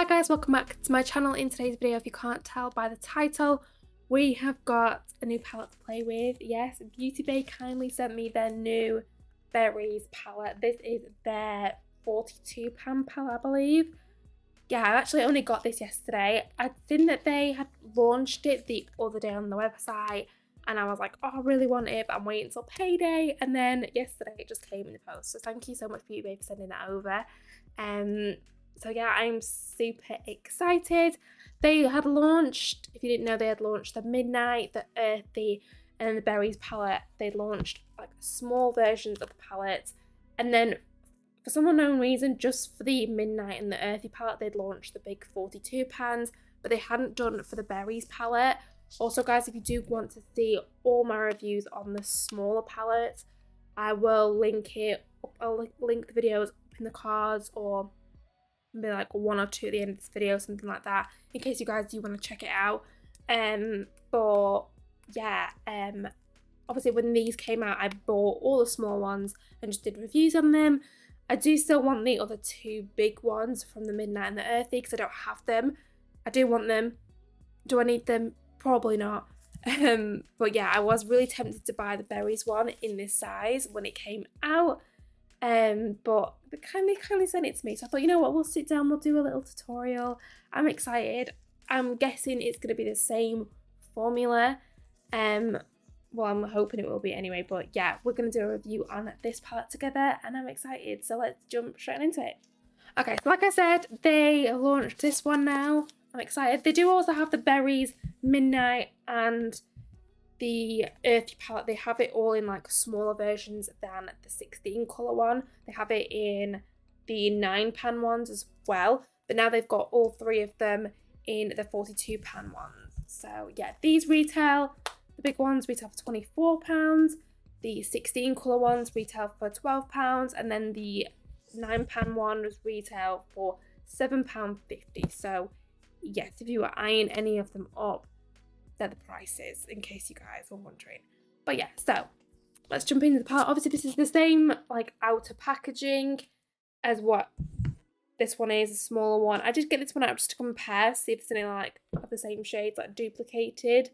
Hi guys, welcome back to my channel. In today's video, if you can't tell by the title, we have got a new palette to play with. Yes, Beauty Bay kindly sent me their new Berries palette. This is their £42 palette, I believe. Yeah, I actually only got this yesterday. I'd seen that they had launched it the other day on the website, and I was like, oh, I really want it, but I'm waiting until payday. And then yesterday it just came in the post. So thank you so much, Beauty Bay, for sending that over. So yeah, I'm super excited. They had launched, if you didn't know, they had launched the Midnight, the Earthy, and then the Berries palette. They'd launched like small versions of the palette, and then for some unknown reason, just for the Midnight and the Earthy palette, they'd launched the big £42, but they hadn't done it for the Berries palette. Also guys, if you do want to see all my reviews on the smaller palettes, I will link it up. I'll link the videos up in the cards, or maybe like one or two at the end of this video, something like that, in case you guys do want to check it out. But yeah, obviously when these came out, I bought all the small ones and just did reviews on them. I do still want the other two big ones from the Midnight and the Earthy because I don't have them. I do want them. Do I need them? Probably not. But yeah, I was really tempted to buy the Berries one in this size when it came out. But they kindly sent it to me, so I thought, you know what, we'll sit down, we'll do a little tutorial. I'm excited. I'm guessing it's going to be the same formula. Well, I'm hoping it will be anyway, but yeah, we're going to do a review on this palette together, and I'm excited, so let's jump straight into it. Okay, so like I said, they launched this one now. I'm excited. They do also have the Berries Midnight and the Earthy palette. They have it all in like smaller versions than the 16 colour one. They have it in the 9-pan ones as well, but now they've got all three of them in the 42-pan ones. So yeah, these retail, the big ones retail for £24, the 16 colour ones retail for £12, and then the 9-pan ones retail for £7.50. So yes, if you were eyeing any of them up, they're the prices, in case you guys were wondering. But yeah, so let's jump into the palette. Obviously this is the same like outer packaging as what this one is, a smaller one. I did get this one out just to compare, see if there's any like of the same shades like duplicated.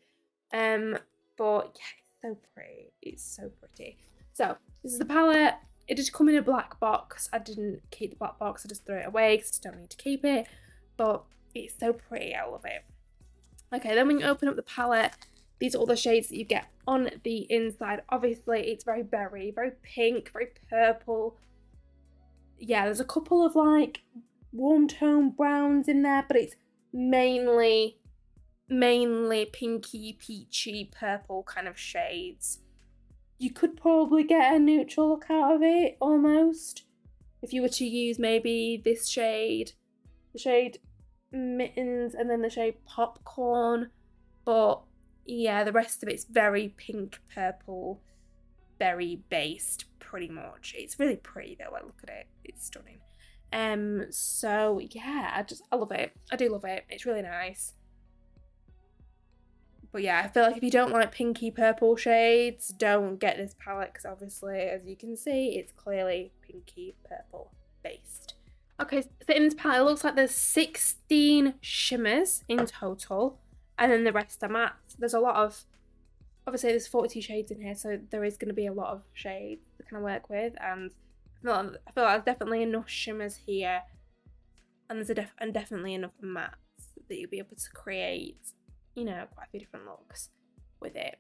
But yeah, it's so pretty. It's so pretty. So this is the palette. It did come in a black box. I didn't keep the black box, I just threw it away because I don't need to keep it. But it's so pretty, I love it. Okay, then when you open up the palette, these are all the shades that you get on the inside. Obviously, it's very berry, very pink, very purple. Yeah, there's a couple of like warm tone browns in there, but it's mainly pinky, peachy, purple kind of shades. You could probably get a neutral look out of it, almost, if you were to use maybe this shade, the shade Mittens, and then the shade Popcorn. But yeah, the rest of it's very pink, purple, berry based, pretty much. It's really pretty though. Like, look at it, it's stunning. So yeah, I love it. I do love it. It's really nice. But yeah, I feel like if you don't like pinky purple shades, don't get this palette, because obviously, as you can see, it's clearly pinky purple based. Okay, so in this palette, it looks like there's 16 shimmers in total, and then the rest are mattes. There's a lot of, obviously there's 42 shades in here, so there is going to be a lot of shades to kind of work with, and I feel like there's definitely enough shimmers here, and there's definitely enough mattes that you'll be able to create, you know, quite a few different looks with it.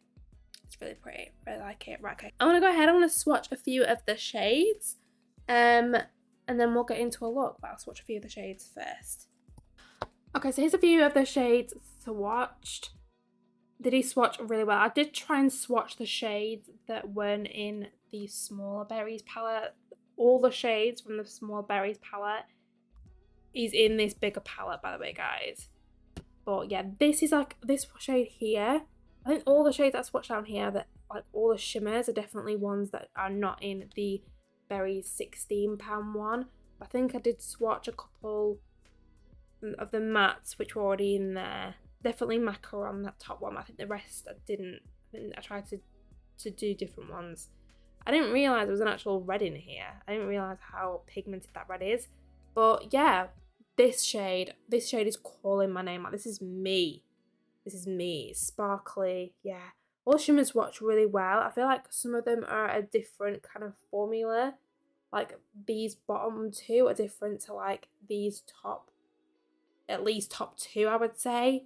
It's really pretty, really like it. Right, okay, I want to go ahead, I want to swatch a few of the shades, and then we'll get into a look, but I'll swatch a few of the shades first. Okay, so here's a few of the shades swatched. They do swatch really well. I did try and swatch the shades that weren't in the smaller berries palette. All the shades from the small berries palette is in this bigger palette, by the way, guys. But yeah, this is like this shade here. I think all the shades I swatched down here, that like all the shimmers, are definitely ones that are not in the Berries 16-pound one. I think I did swatch a couple of the mattes which were already in there. Definitely Manicure on that top one. I think the rest I didn't. I tried to do different ones. I didn't realise there was an actual red in here. I didn't realise how pigmented that red is. But yeah, this shade is calling my name. Like, this is me. This is me. It's sparkly. Yeah. All shimmers watch really well. I feel like some of them are a different kind of formula. Like, these bottom two are different to like these top, at least top two, I would say.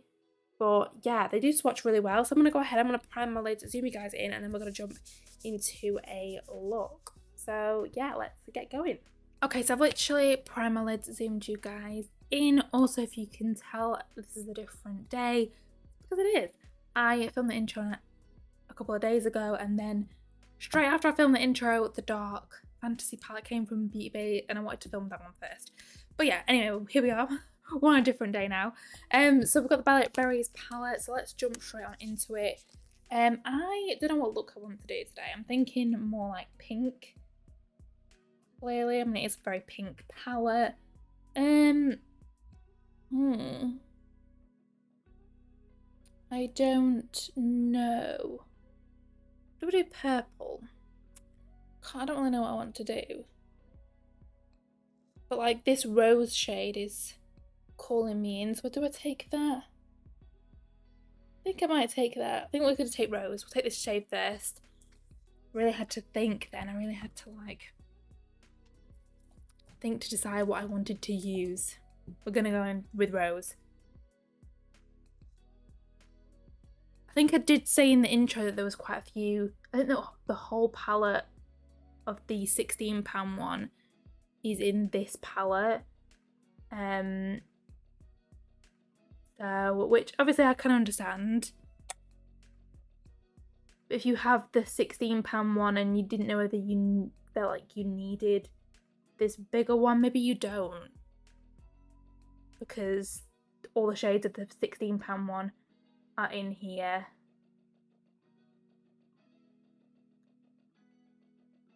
But yeah, they do swatch really well. So I'm going to go ahead, I'm going to prime my lids, zoom you guys in, and then we're going to jump into a look. So yeah, let's get going. Okay, so I've literally primed my lids, zoomed you guys in. Also, if you can tell, this is a different day, because it is. I filmed the intro a couple of days ago, and then straight after I filmed the intro, the dark fantasy palette came from Beauty Bay, and I wanted to film that one first. But yeah, anyway, here we are. We're on a different day now. So we've got the Ballet Berries palette, so let's jump straight on into it. I don't know what look I want to do today. I'm thinking more like pink. Clearly, I mean, it's a very pink palette. I don't know. Do we do purple? I don't really know what I want to do. But like this rose shade is calling me in, so do I take that? I think I might take that. I think we're going to take rose. We'll take this shade first. Really had to think then. I really had to like think to decide what I wanted to use. We're going to go in with rose. I think I did say in the intro that there was quite a few. I think the whole palette of the £16 one is in this palette. So, which obviously I can understand. But if you have the £16 one and you didn't know whether you felt like you needed this bigger one, maybe you don't. Because all the shades of the £16 one are in here.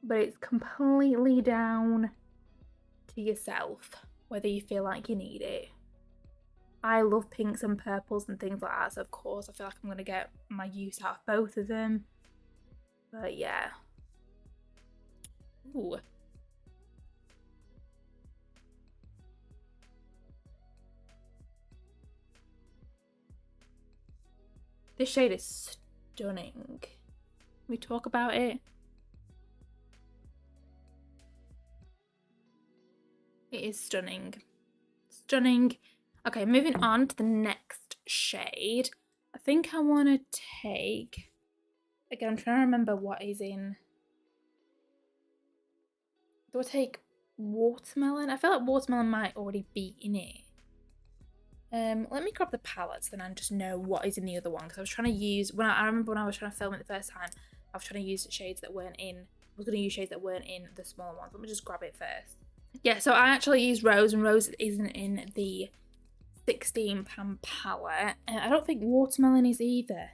But it's completely down to yourself whether you feel like you need it. I love pinks and purples and things like that, so of course I feel like I'm going to get my use out of both of them. But yeah. Ooh. This shade is stunning. Can we talk about it? It is stunning. Stunning. Okay, moving on to the next shade. I think I want to take... Again, I'm trying to remember what is in... Do I take watermelon? I feel like watermelon might already be in it. Let me grab the palettes then and just know what is in the other one, because I was trying to use... I remember when I was trying to film it the first time, I was trying to use shades that weren't in... I was going to use shades that weren't in the smaller ones. Let me just grab it first. Yeah, so I actually used rose, and rose isn't in the £16 palette. I don't think watermelon is either.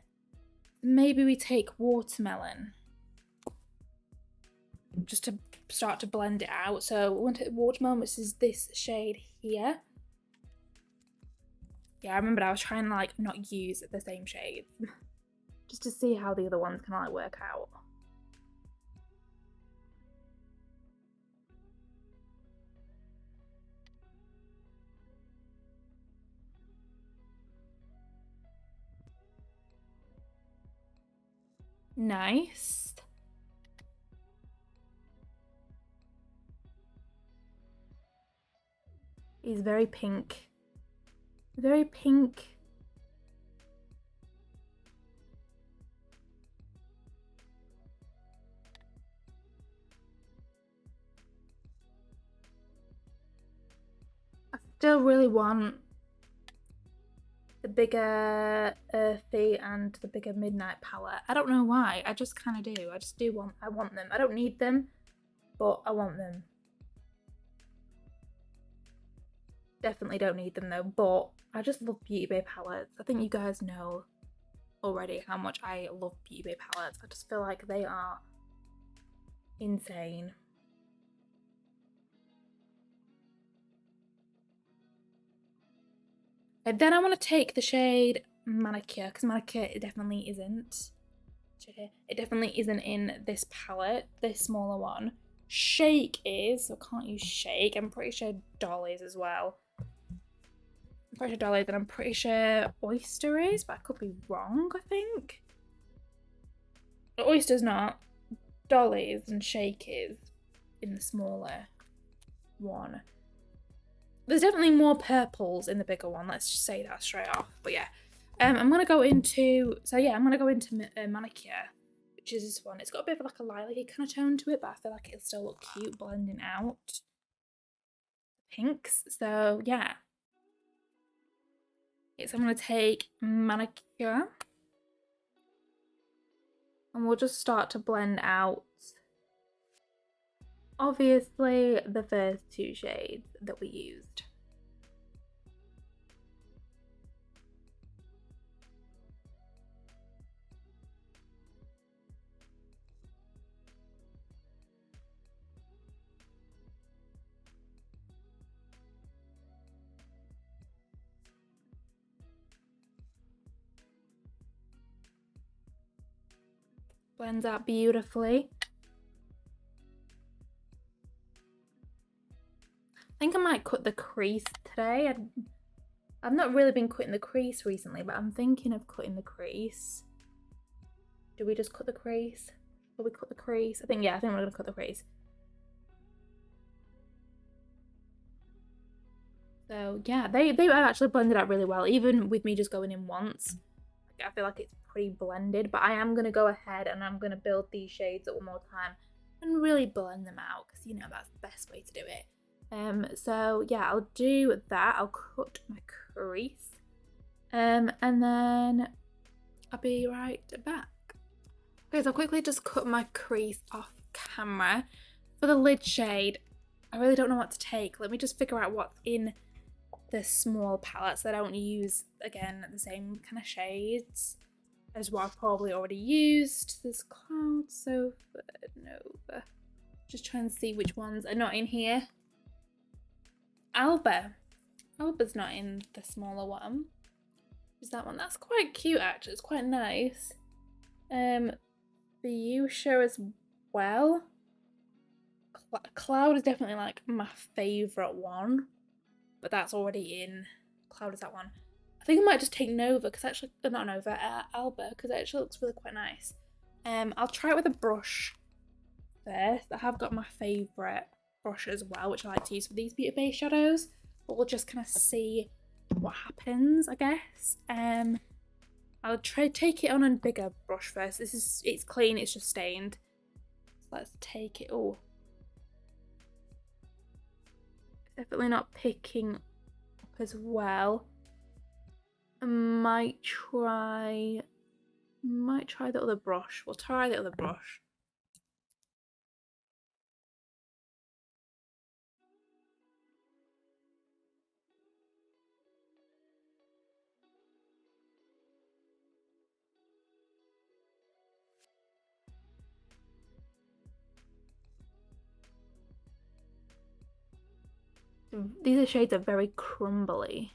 Maybe we take watermelon just to start to blend it out. So we want to take watermelon, which is this shade here. Yeah, I remember I was trying to like not use the same shade just to see how the other ones can like work out. Nice. It's very pink. Very pink. I still really want the bigger earthy and the bigger midnight palette. I don't know why. I just kind of do. I want them. I don't need them, but I want them. Definitely don't need them though, but I just love Beauty Bay palettes. I think you guys know already how much I love Beauty Bay palettes. I just feel like they are insane. And then I want to take the shade Manicure, because Manicure it definitely isn't. It definitely isn't in this palette, this smaller one. Shake is, so I can't use Shake. I'm pretty sure Doll is as well. pretty sure Dolly, then I'm pretty sure Oyster is, but I could be wrong, I think. Oyster's not. Dolly's and Shake is in the smaller one. There's definitely more purples in the bigger one, let's just say that straight off. But yeah, I'm gonna go into, Manicure, which is this one. It's got a bit of like a lilac-y kind of tone to it, but I feel like it'll still look cute blending out pinks. So yeah. Okay, so I'm gonna take Manicure and we'll just start to blend out, obviously, the first two shades that we used. Blends out beautifully. I think I might cut the crease today. I've not really been cutting the crease recently, but I'm thinking of cutting the crease. Do we just cut the crease? Will we cut the crease? I think we're gonna cut the crease. So yeah, they've actually blended out really well, even with me just going in once. I feel like it's pretty blended, but I am going to go ahead and I'm going to build these shades up one more time and really blend them out, because you know that's the best way to do it. So yeah, I'll do that. I'll cut my crease and then I'll be right back. Okay, so I'll quickly just cut my crease off camera. For the lid shade, I really don't know what to take. Let me just figure out what's in the small palette so I don't use, again, the same kind of shades as what I've probably already used. There's Cloud, Sofa, Nova. Just trying to see which ones are not in here. Alba. Alba's not in the smaller one. Is that one? That's quite cute actually. It's quite nice. Fuchsia as well. Cloud is definitely like my favourite one, but that's already in. Cloud is that one. I think I might just take Nova, because actually, not Nova, Alba, because it actually looks really quite nice. I'll try it with a brush first. I have got my favourite brush as well, which I like to use for these beauty base shadows, but we'll just kind of see what happens, I guess. I'll try take it on a bigger brush first. It's clean, it's just stained. So let's take it. Oh, definitely not picking up as well. I might try the other brush. We'll try the other brush. These shades are very crumbly.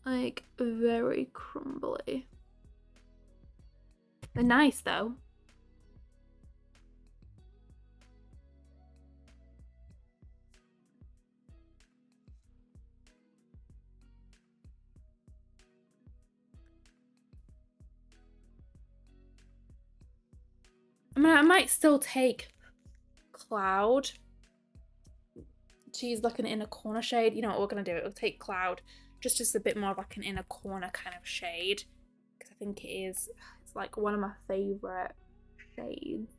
Like, very crumbly. They're nice though. I mean, I might still take Cloud to use like an inner corner shade. You know what we're gonna do? We'll take Cloud, just a bit more of like an inner corner kind of shade, because I think it's like one of my favorite shades.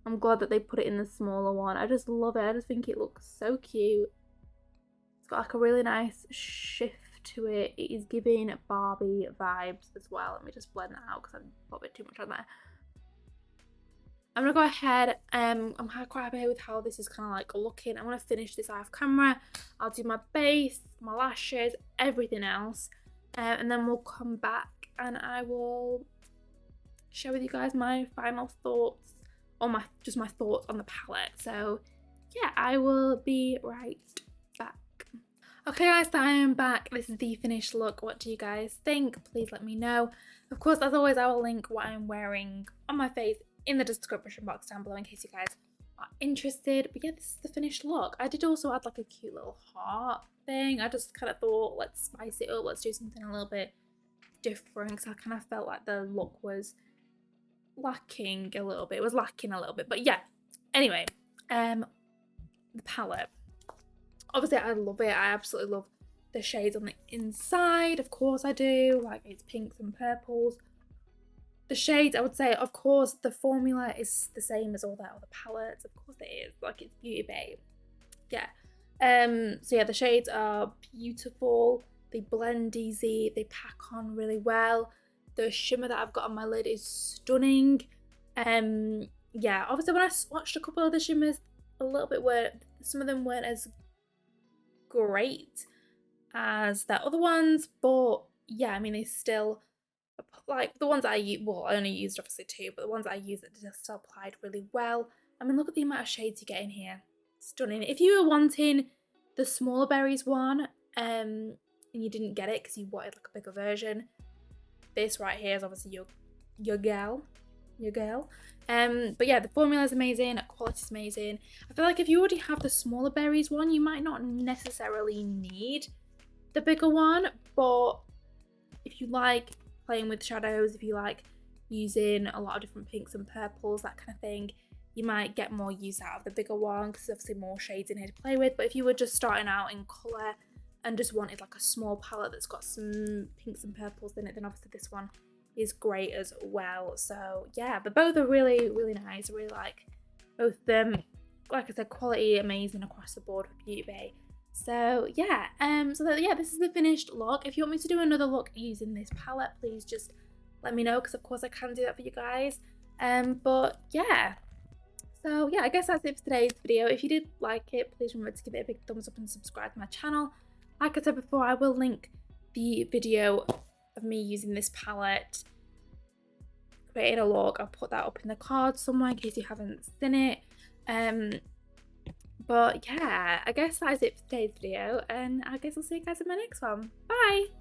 I'm glad that they put it in the smaller one. I just love it. I just think it looks so cute. It's got like a really nice shift to it. It is giving Barbie vibes as well. Let me just blend that out because I've put a bit too much on there. I'm gonna go ahead. I'm quite happy with how this is kind of like looking. I'm gonna finish this off camera. I'll do my base, my lashes, everything else, and then we'll come back and I will share with you guys my final thoughts, or my thoughts on the palette. So yeah, I will be right back. Okay guys, so I am back. This is the finished look. What do you guys think? Please let me know. Of course, as always, I will link what I'm wearing on my face in the description box down below in case you guys are interested. But yeah, this is the finished look. I did also add like a cute little heart thing. I just kind of thought, let's spice it up, let's do something a little bit different, because I kind of felt like the look was lacking a little bit. It was lacking a little bit, but yeah. Anyway, the palette. Obviously, I love it. I absolutely love the shades on the inside. Of course I do. Like, it's pinks and purples. The shades, I would say, of course, the formula is the same as all the other palettes. Of course it is. Like, it's Beauty Bay. Yeah. So yeah, the shades are beautiful. They blend easy. They pack on really well. The shimmer that I've got on my lid is stunning. Yeah, obviously when I swatched a couple of the shimmers, a little bit some of them weren't as great as the other ones, but yeah, I mean, they still, like the ones I use, well, I only used obviously 2, but the ones I used that just still applied really well. I mean, look at the amount of shades you get in here. Stunning. If you were wanting the smaller berries one, and you didn't get it because you wanted like a bigger version, this right here is obviously your girl. But yeah, the formula is amazing, quality is amazing. I feel like if you already have the smaller berries one, you might not necessarily need the bigger one, but if you like playing with shadows, if you like using a lot of different pinks and purples, that kind of thing, you might get more use out of the bigger one because there's obviously more shades in here to play with. But if you were just starting out in colour and just wanted like a small palette that's got some pinks and purples in it, then obviously this one is great as well. So yeah, but both are really, really nice. I really like both of them. Like I said, quality amazing across the board with Beauty Bay. So yeah, yeah, this is the finished look. If you want me to do another look using this palette, please just let me know, because of course I can do that for you guys. But yeah, so yeah, I guess that's it for today's video. If you did like it, please remember to give it a big thumbs up and subscribe to my channel. Like I said before, I will link the video of me using this palette, creating a look. I'll put that up in the card somewhere in case you haven't seen it. But yeah, I guess that is it for today's video, and I guess I'll see you guys in my next one. Bye!